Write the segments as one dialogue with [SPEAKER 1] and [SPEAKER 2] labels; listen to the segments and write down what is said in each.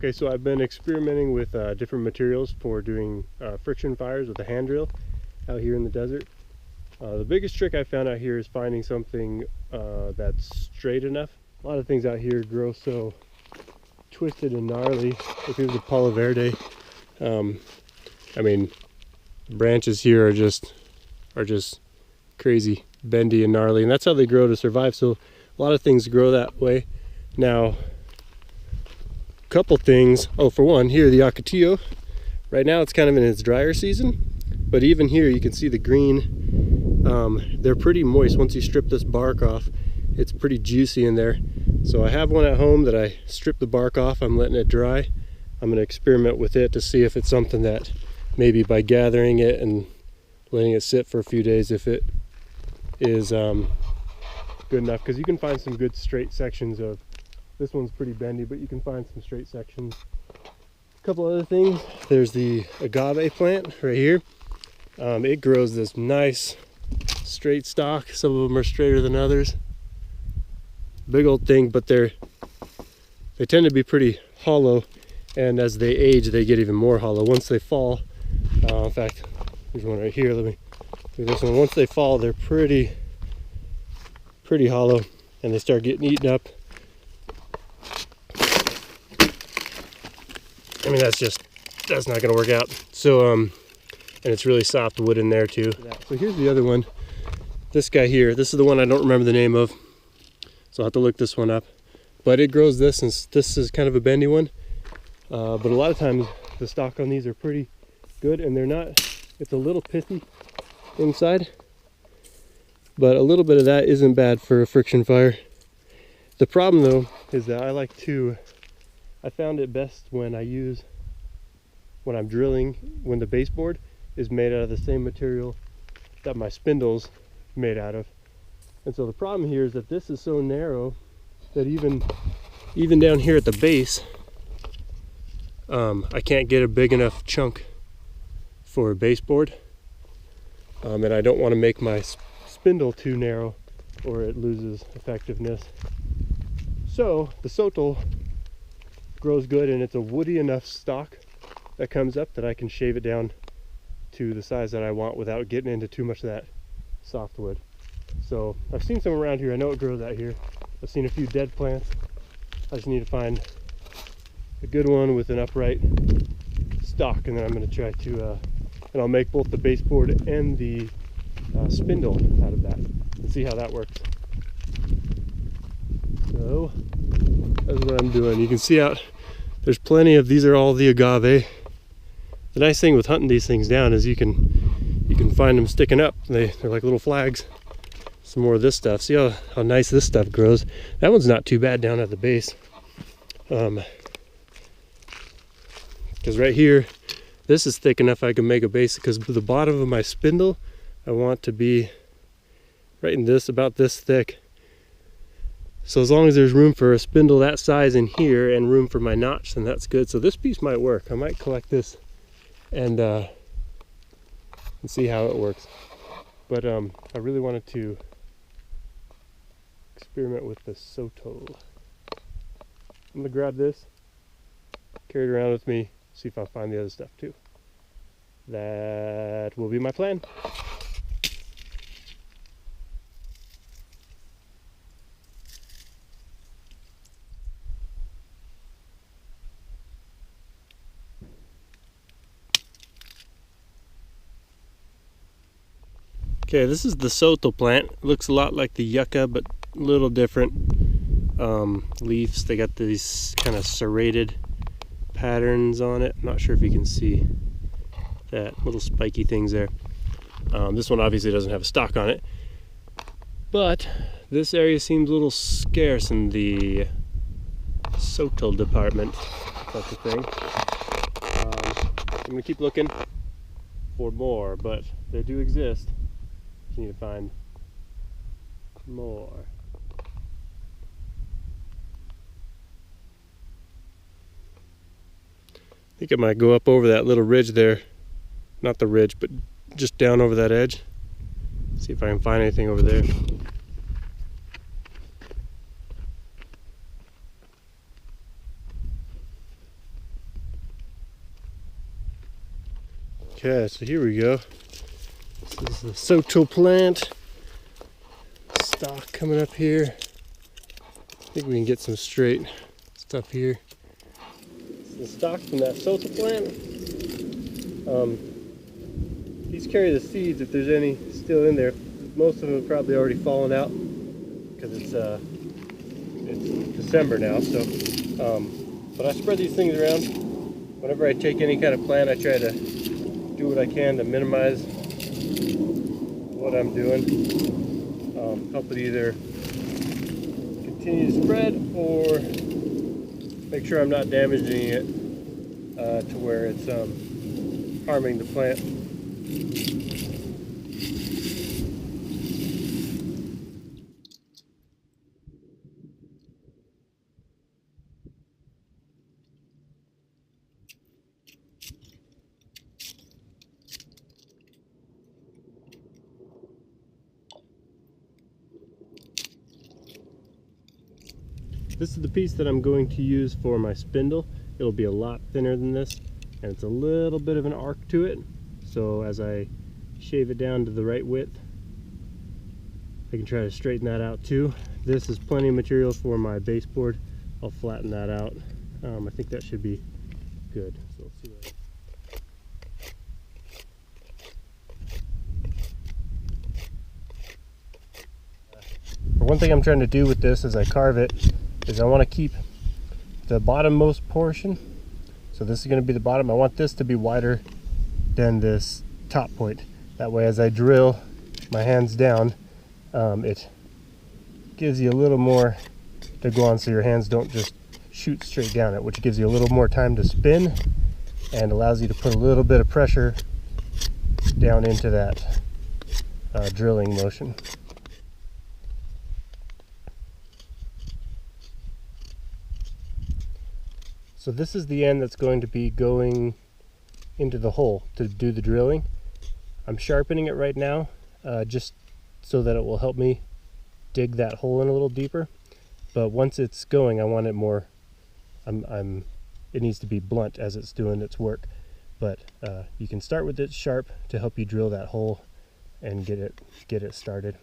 [SPEAKER 1] Okay, so I've been experimenting with different materials for doing friction fires with a hand drill out here in the desert. The biggest trick I found out here is finding something that's straight enough. A lot of things out here grow so twisted and gnarly. Like here's the Palo Verde. I mean, branches here are just crazy bendy and gnarly, and that's how they grow to survive. So a lot of things grow that way. Now, a couple things. Oh, for one, here the Ocotillo. Right now it's kind of in its drier season, but even here you can see the green. They're pretty moist. Once you strip this bark off, it's pretty juicy in there. So I have one at home that I stripped the bark off. I'm letting it dry. I'm going to experiment with it to see if it's something that maybe by gathering it and letting it sit for a few days, if it is good enough. Because you can find some good straight sections of, this one's pretty bendy, but you can find some straight sections. A couple other things. There's the agave plant right here. It grows this nice straight stalk. Some of them are straighter than others. Big old thing, but they tend to be pretty hollow, and as they age they get even more hollow once they fall. In fact, there's one right here. Let me do this one. Once they fall, they're pretty hollow, and they start getting eaten up. I mean, that's not going to work out. So and it's really soft wood in there too. So here's the other one. This guy here, this is the one I don't remember the name of, so I'll have to look this one up. But it grows this, and this is kind of a bendy one. But a lot of times the stalk on these are pretty good, and they're not, it's a little pithy inside, but a little bit of that isn't bad for a friction fire. The problem though is that I found it best when I'm drilling, when the baseboard is made out of the same material that my spindle's made out of. And so the problem here is that this is so narrow that even down here at the base, I can't get a big enough chunk for a baseboard. And I don't want to make my spindle too narrow or it loses effectiveness. So the Sotol grows good, and it's a woody enough stalk that comes up that I can shave it down to the size that I want without getting into too much of that softwood. So I've seen some around here. I know it grows out here. I've seen a few dead plants. I just need to find a good one with an upright stalk, and then I'm going to try to and I'll make both the baseboard and the spindle out of that and see how that works. So that's what I'm doing. You can see out there's plenty of, these are all the agave. The nice thing with hunting these things down is you can find them sticking up. They're like little flags. Some more of this stuff. See how nice this stuff grows. That one's not too bad down at the base. Because right here, this is thick enough I can make a base, because the bottom of my spindle I want to be right in this, about this thick. So as long as there's room for a spindle that size in here and room for my notch, then that's good. So this piece might work. I might collect this and see how it works. But I really wanted to experiment with the Sotol. I'm gonna grab this, carry it around with me, see if I find the other stuff too. That will be my plan. Okay, this is the Sotol plant. It looks a lot like the yucca, but a little different. Leaves, they got these kind of serrated patterns on it. I'm not sure if you can see that, little spiky things there. This one obviously doesn't have a stalk on it, but this area seems a little scarce in the Sotol department, if that's a thing. I'm gonna keep looking for more, but they do exist. Just need to find more. I think I might go up over that little ridge there. Not the ridge, but just down over that edge. See if I can find anything over there. Okay, so here we go. This is the Soto plant. Stalk coming up here. I think we can get some straight stuff here. This is the stalk from that Soto plant. These carry the seeds if there's any still in there. Most of them have probably already fallen out because it's December now. So, but I spread these things around. Whenever I take any kind of plant, I try to do what I can to minimize what I'm doing. Help it either continue to spread or make sure I'm not damaging it to where it's harming the plant. This is the piece that I'm going to use for my spindle. It'll be a lot thinner than this, and it's a little bit of an arc to it. So as I shave it down to the right width, I can try to straighten that out too. This is plenty of material for my baseboard. I'll flatten that out. I think that should be good. So let's see what one thing I'm trying to do with this as I carve it is I want to keep the bottommost portion. So this is going to be the bottom. I want this to be wider than this top point. That way as I drill my hands down, it gives you a little more to go on so your hands don't just shoot straight down it, which gives you a little more time to spin and allows you to put a little bit of pressure down into that drilling motion. So this is the end that's going to be going into the hole to do the drilling. I'm sharpening it right now just so that it will help me dig that hole in a little deeper. But once it's going, I want it more, it needs to be blunt as it's doing its work. But you can start with it sharp to help you drill that hole and get it started.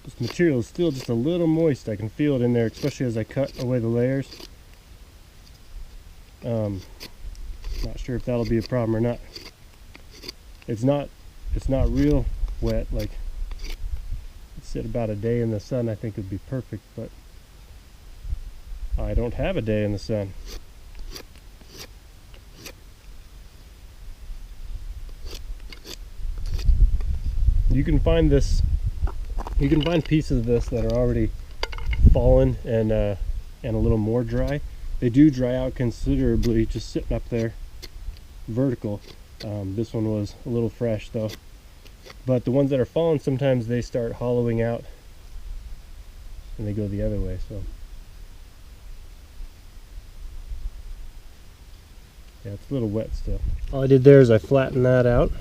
[SPEAKER 1] This material is still just a little moist. I can feel it in there, especially as I cut away the layers. Not sure if that'll be a problem or not. It's not real wet. Like, sit about a day in the sun, I think would be perfect, but I don't have a day in the sun. You can find pieces of this that are already fallen and a little more dry. They do dry out considerably just sitting up there vertical. This one was a little fresh though. But the ones that are fallen, sometimes they start hollowing out and they go the other way. So yeah, it's a little wet still. All I did there is I flattened that out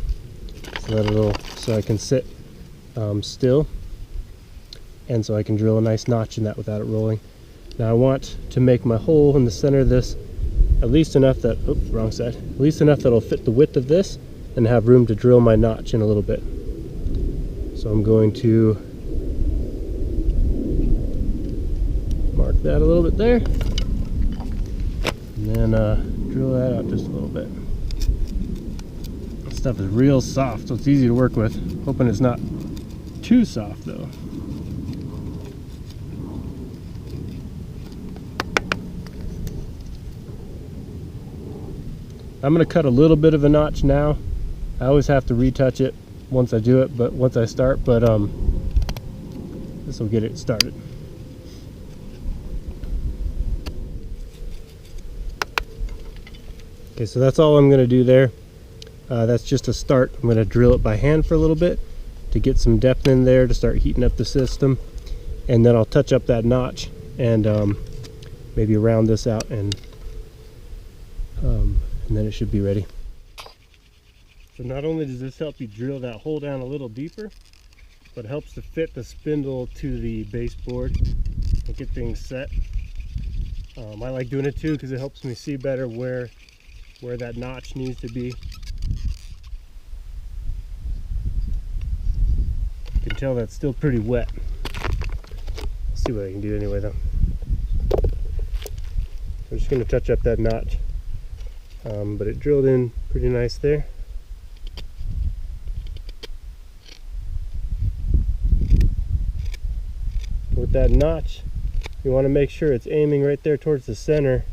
[SPEAKER 1] so I can sit still, and so I can drill a nice notch in that without it rolling. Now I want to make my hole in the center of this at least enough that, oops, wrong side, at least enough that it'll fit the width of this and have room to drill my notch in a little bit. So I'm going to mark that a little bit there, and then drill that out just a little bit. This stuff is real soft, so it's easy to work with. Hoping it's not too soft though. I'm going to cut a little bit of a notch now. I always have to retouch it once I do it, but once I start, but this will get it started. Okay, so that's all I'm going to do there. That's just a start. I'm going to drill it by hand for a little bit to get some depth in there to start heating up the system, and then I'll touch up that notch and maybe round this out, and then it should be ready. So not only does this help you drill that hole down a little deeper, but it helps to fit the spindle to the baseboard and get things set. I like doing it too because it helps me see better where where that notch needs to be. You can tell that's still pretty wet. Let's see what I can do anyway though. I'm just going to touch up that notch, but it drilled in pretty nice there. With that notch, you want to make sure it's aiming right there towards the center.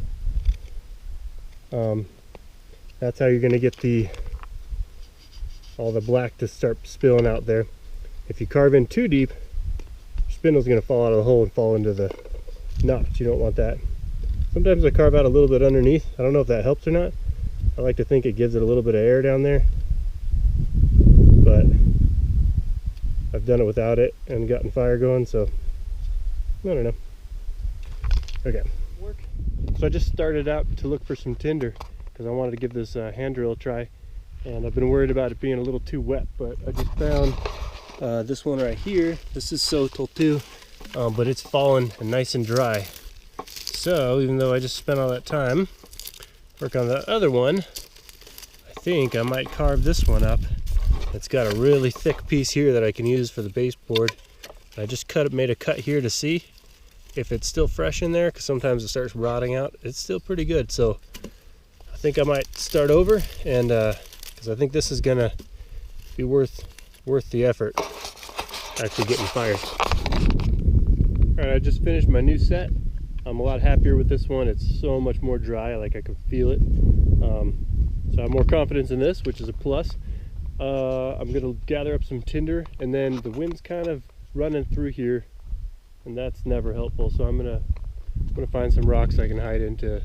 [SPEAKER 1] That's how you're going to get all the black to start spilling out there. If you carve in too deep, your spindle's going to fall out of the hole and fall into the notch. You don't want that. Sometimes I carve out a little bit underneath. I don't know if that helps or not. I like to think it gives it a little bit of air down there, but I've done it without it and gotten fire going, so I don't know. Okay, so I just started out to look for some tinder because I wanted to give this hand drill a try, and I've been worried about it being a little too wet, but I just found this one right here. This is Sotal too, but it's fallen and nice and dry. So even though I just spent all that time working on the other one, I think I might carve this one up. It's got a really thick piece here that I can use for the baseboard. I just made a cut here to see if it's still fresh in there, because sometimes it starts rotting out. It's still pretty good, so I think I might start over, and because I think this is gonna be worth the effort actually getting fired. All right, I just finished my new set. I'm a lot happier with this one. It's so much more dry, like I can feel it. So I have more confidence in this, which is a plus. I'm gonna gather up some tinder, and then the wind's kind of running through here, and that's never helpful. So I'm gonna find some rocks I can hide in to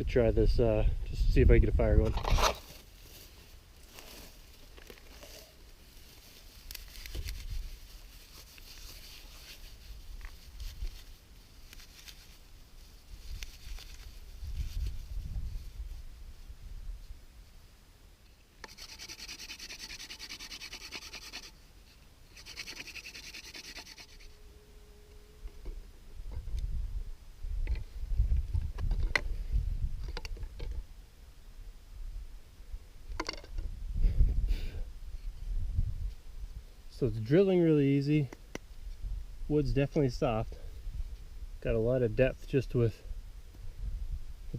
[SPEAKER 1] try this, just to see if I can get a fire going. So it's drilling really easy. Wood's definitely soft. Got a lot of depth just with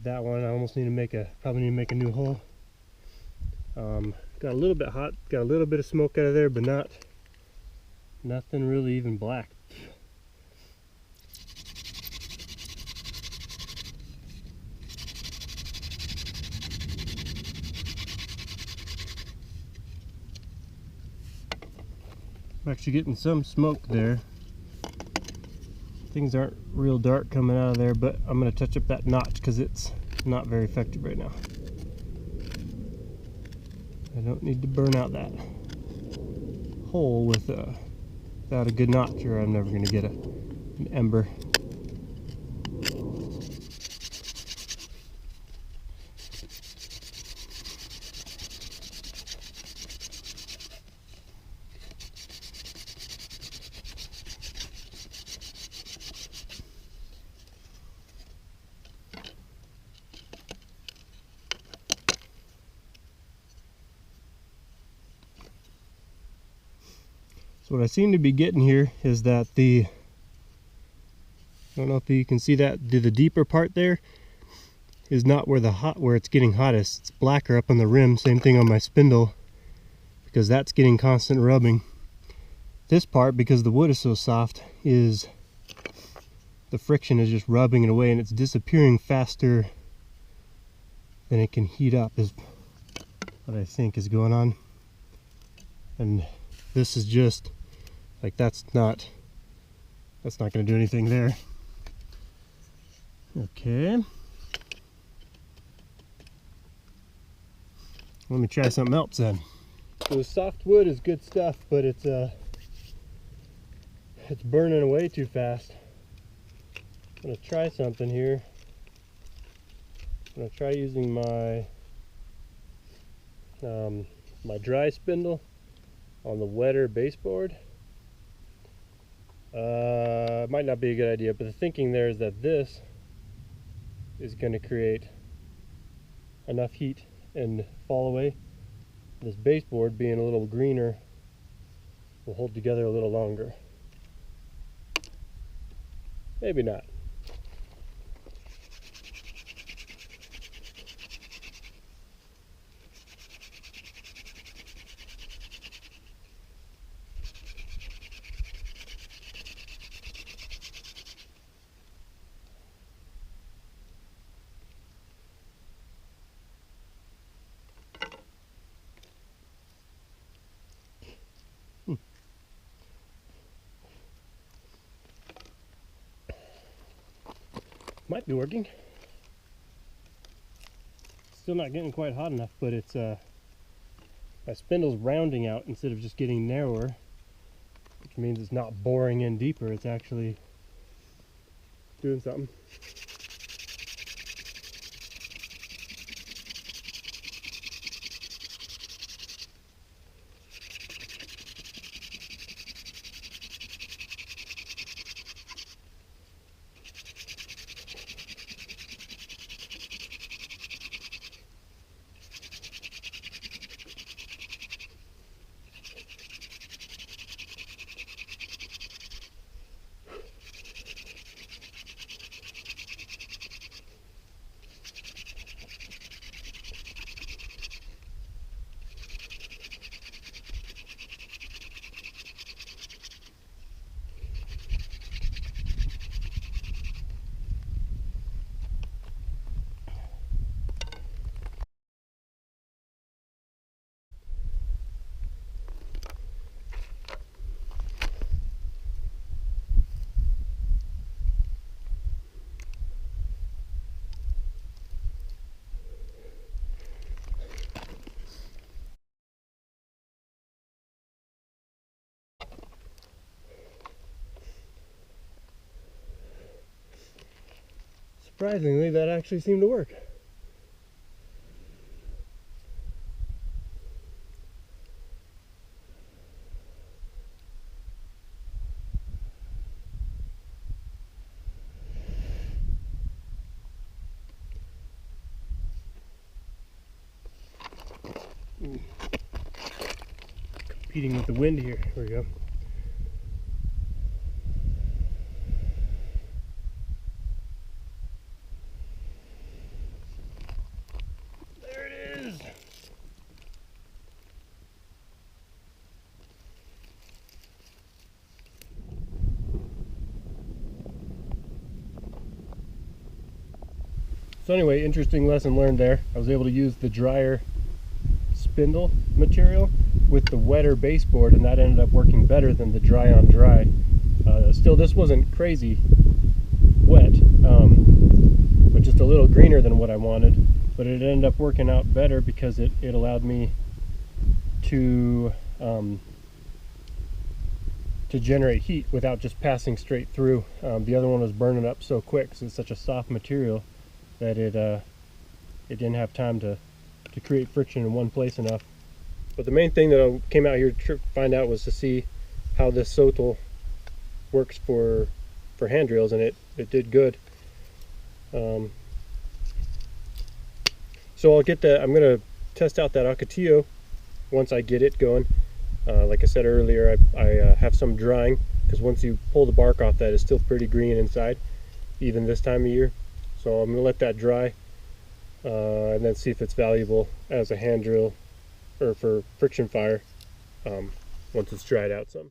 [SPEAKER 1] that one. I almost probably need to make a new hole. Got a little bit hot, got a little bit of smoke out of there, but nothing really even black. I'm actually getting some smoke there. Things aren't real dark coming out of there, but I'm going to touch up that notch because it's not very effective right now. I don't need to burn out that hole without a good notch, or I'm never going to get an ember. So what I seem to be getting here is that I don't know if you can see that, the deeper part there is not where it's getting hottest. It's blacker up on the rim, same thing on my spindle, because that's getting constant rubbing. This part, because the wood is so soft, is the friction is just rubbing it away, and it's disappearing faster than it can heat up, is what I think is going on. And this is just like, that's not going to do anything there. Okay, let me try something else then. So the soft wood is good stuff, but it's burning away too fast. I'm gonna try something here. I'm gonna try using my my dry spindle on the wetter baseboard. It might not be a good idea, but the thinking there is that this is going to create enough heat and fall away. This baseboard, being a little greener, will hold together a little longer. Maybe not. Might be working. Still not getting quite hot enough, but it's my spindle's rounding out instead of just getting narrower, which means it's not boring in deeper. It's actually doing something. Surprisingly, that actually seemed to work. Competing with the wind here. Here we go. There it is. So anyway, interesting lesson learned there. I was able to use the drier spindle material with the wetter baseboard, and that ended up working better than the dry on dry. Still, this wasn't crazy wet, but just a little greener than what I wanted. But it ended up working out better because it allowed me to generate heat without just passing straight through. The other one was burning up so quick because it's such a soft material that it didn't have time to create friction in one place enough. But the main thing that I came out here to find out was to see how this Sotal works for hand drills, and it did good. So I'll get that. I'm gonna test out that Ocotillo once I get it going. Like I said earlier, I have some drying, because once you pull the bark off that, it's still pretty green inside, even this time of year. So I'm gonna let that dry, and then see if it's valuable as a hand drill or for friction fire once it's dried out some.